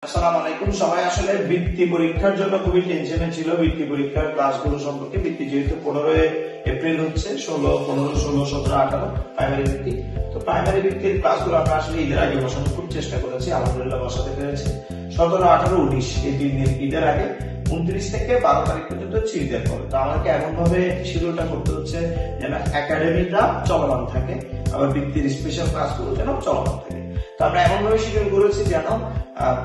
আসসালামু আলাইকুম। সবাই আসলে বৃত্তি পরীক্ষার জন্য খুবই টেনশনে ছিল। বৃত্তি পরীক্ষার ক্লাসগুলো সম্পর্কে। বৃত্তি যেহেতু 15 এপ্রিল হচ্ছে, 16, 15, 16, 17, 18 প্রাইমারি বৃত্তি। তো প্রাইমারি বৃত্তির ক্লাসগুলো আমরা আসলে ঈদের আগে বসানোর খুব চেষ্টা করেছি, আলহামদুলিল্লাহ বসাতে পেরেছি। 17, 18, 19 এই 3 দিন ঈদের আগে 29 থেকে 12 তারিখ পর্যন্ত ঈদের পরে। তো আমাকে এমন ভাবে শিডিউলটা করতে হচ্ছে যেন একাডেমিটা চলমান থাকে, আবার বৃত্তির স্পেশাল ক্লাসগুলো যেন চলমান থাকে। তো আমরা এমন ভাবে শিডিউল করেছি যেন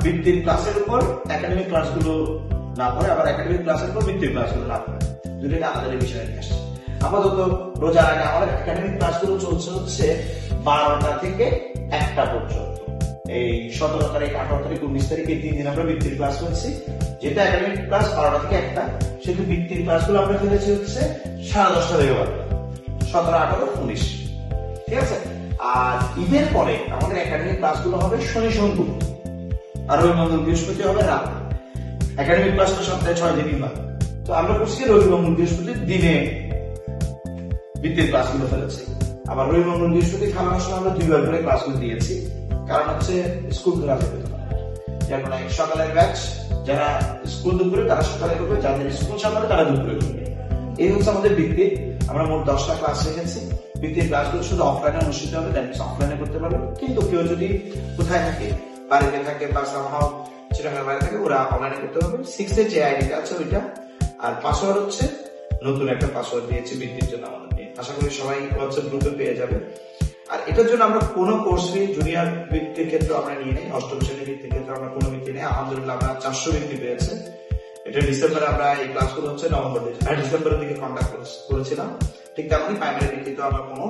বৃত্তির ক্লাসের উপর একাডেমিক ক্লাসগুলো না পড়ে, আবার একাডেমিক ক্লাসের উপর বৃত্তির ক্লাসগুলো না পড়ে, দুটোটা আমাদের বিষয়ে নিয়ে আসছে। আপাতত রোজার আগে আমাদের একাডেমিক ক্লাসগুলো চলছে হচ্ছে 12টা থেকে 1টা পর্যন্ত। এই 17 তারিখ, 18 তারিখ, 19 তারিখ এই 3 দিন আমরা বৃত্তির ক্লাস করছি, যেটা একাডেমিক ক্লাস 12টা থেকে 1টা, সেহেতু বৃত্তির ক্লাসগুলো আমরা ফেলেছি হচ্ছে 10:30 থেকে 12টা, 17, 18, 19। ঠিক আছে। আর ঈদের পরে আমাদের একাডেমিক ক্লাসগুলো হবে শনি, সোম, বুধ, আর রবি, মঙ্গল, বৃহস্পতি হবে রাত। একাডেমিক ক্লাস তো সপ্তাহে 6 দিনই হয়। তো আমরা করছি রবি, মঙ্গল, বৃহস্পতির দিনে বৃত্তির ক্লাসগুলো ফেলেছি। আবার রবি, মঙ্গল, বৃহস্পতি খাওয়ানোর সময় আমরা 2 বার করে ক্লাসগুলো দিয়েছি, কারণ হচ্ছে স্কুল খোলা থাকবে। যেমন সকালের ব্যাচ যারা স্কুল দুপুরে তারা সকালে করবে, যাদের স্কুল সকালে তারা দুপুরে করবে। এই হচ্ছে আমাদের বৃত্তি। আমরা মোট 10টা ক্লাস রেখেছি। বৃত্তির ক্লাসগুলো শুধু অফলাইনে অনুষ্ঠিত হবে, অফলাইনে করতে পারবে। কিন্তু কেউ যদি কোথায় থাকে, বাড়িতে থাকে বা সামহাও চিটাগাঙ্গের বাইরে থাকে, ওরা অনলাইনে করতে পারবে। 6 এর যে আইডিটা আছে ওইটা, আর পাসওয়ার্ড হচ্ছে নতুন একটা পাসওয়ার্ড দিয়েছি বৃত্তির জন্য আমাদের। আশা করি সবাই হোয়াটসঅ্যাপ গ্রুপে পেয়ে যাবে। আর এটার জন্য আমরা কোনো কোর্স ফি জুনিয়র বৃত্তির ক্ষেত্রে আমরা নিয়ে নেই, অষ্টম শ্রেণীর বৃত্তির ক্ষেত্রে আমরা কোনো বৃত্তি নেই। আলহামদুলিল্লাহ আমরা 400 বৃত্তি পেয়েছে। এটা ডিসেম্বরে আমরা এই ক্লাসগুলো হচ্ছে ডিসেম্বরের দিকে কন্ট্যাক্ট করেছিলাম। ঠিক তেমনই প্রাইমারি বৃত্তিতে আমরা কোনো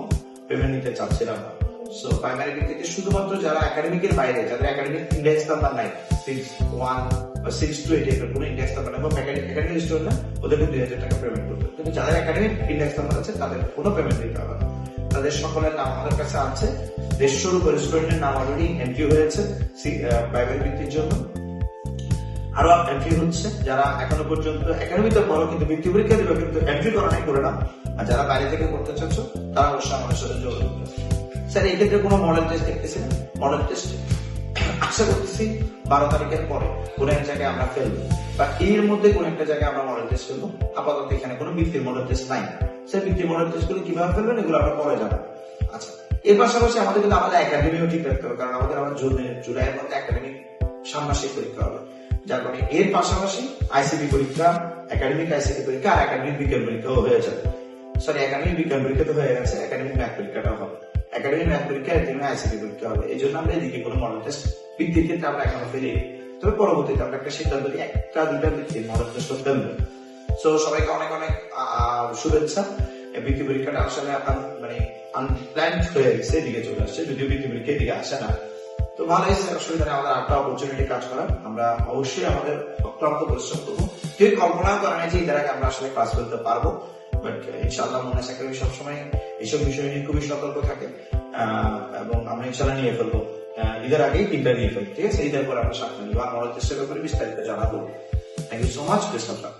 পেমেন্ট নিতে চাচ্ছিলাম না। সো প্রাইমারি বৃত্তিতে শুধুমাত্র যারা একাডেমিকের বাইরে, যাদের একাডেমিক ইন্ডেক্স নাম্বার নাই, 6.1 বা 6-8 এর কোনো ইন্ডেক্স নাম্বার নাই, একাডেমিক স্টুডেন্ট না, ওদেরকে 2000 টাকা পেমেন্ট করতে হবে। কিন্তু যাদের একাডেমিক ইন্ডেক্স নাম্বার আছে তাদের কোনো পেমেন্ট দিতে হবে না। তাদের সকলের নাম আমাদের কাছে আছে। 150 উপর স্টুডেন্টের নাম অলরেডি এন্ট্রি হয়েছে প্রাইমারি বৃত্তির জন্য। আরো এন্ট্রি হচ্ছে যারা এখনো পর্যন্ত একাডেমিতে পড়ো কিন্তু বৃত্তি পরীক্ষা দিবে কিন্তু এন্ট্রি করা নাই, করে না। আর যারা বাইরে থেকে করতে চাচ্ছ তারা অবশ্যই আমাদের সাথে যোগাযোগ করবে। স্যার এই ক্ষেত্রে কোনো মডেল টেস্ট দেখতেছি না। মডেল টেস্ট আশা করতেছি 12 তারিখের পরে কোন এক জায়গায় আমরা ফেলবো, বা এর মধ্যে কোন একটা জায়গায় আমরা মডেল টেস্ট ফেলবো। আপাতত এখানে কোনো বৃত্তির মডেল টেস্ট নাই। স্যার বৃত্তির মডেল টেস্ট গুলো কিভাবে ফেলবেন এগুলো আমরা পরে জানাবো। আচ্ছা, এর পাশাপাশি আমাদের কিন্তু আমাদের একাডেমিও ঠিক রাখতে হবে, কারণ আমাদের আবার জুলাইয়ের মধ্যে একাডেমিক ষান্মাসিক পরীক্ষা হবে। যার কারণে এর পাশাপাশি আইসিটি পরীক্ষা, একাডেমিক আইসিটি পরীক্ষা আর একাডেমিক বিজ্ঞান পরীক্ষাও হয়ে যাবে। সরি, একাডেমিক বিজ্ঞান পরীক্ষা তো হয়ে গেছে, একাডেমিক ম্যাথ পরীক্ষাটাও হবে। একাডেমিক ম্যাথ পরীক্ষা একাডেমিক আইসিটি পরীক্ষা হবে। এই জন্য আমরা এদিকে কোনো মডেল টেস্ট বৃত্তির ক্ষেত্রে আমরা এখনো ফেলি। তবে পরবর্তীতে আমরা একটা সিদ্ধান্ত নিই, 1-2টা বৃত্তির মডেল টেস্ট ফেলবো। সো সবাইকে অনেক অনেক শুভেচ্ছা। বৃত্তি পরীক্ষাটা আসলে মানে আনপ্ল্যান্ড হয়ে গেছে, এদিকে চলে আসছে, যদিও বৃত্তি পরীক্ষা এদিকে আসে না। তো ভালো হয়েছে, অসুবিধা নেই। আমাদের আরেকটা অপরচুনিটি কাজ করার, আমরা অবশ্যই আমাদের অক্লান্ত পরিশ্রম করবো। কেউ কল্পনা করা নাই যে এদের আগে আমরা আসলে ক্লাস করতে পারবো, বাট ইনশাআল্লাহ মনে একাডেমি সবসময় এইসব বিষয় নিয়ে খুবই সতর্ক থাকে, এবং আমরা ইনশাআল্লাহ নিয়ে ফেলবো। ঈদের আগেই 3টা নিয়ে ফেলবো। ঠিক আছে, ঈদের পরে আমরা 7টা নিবো। আর মডেল টেস্টের ব্যাপারে বিস্তারিত জানাবো। Thank you so much. Best of lakh.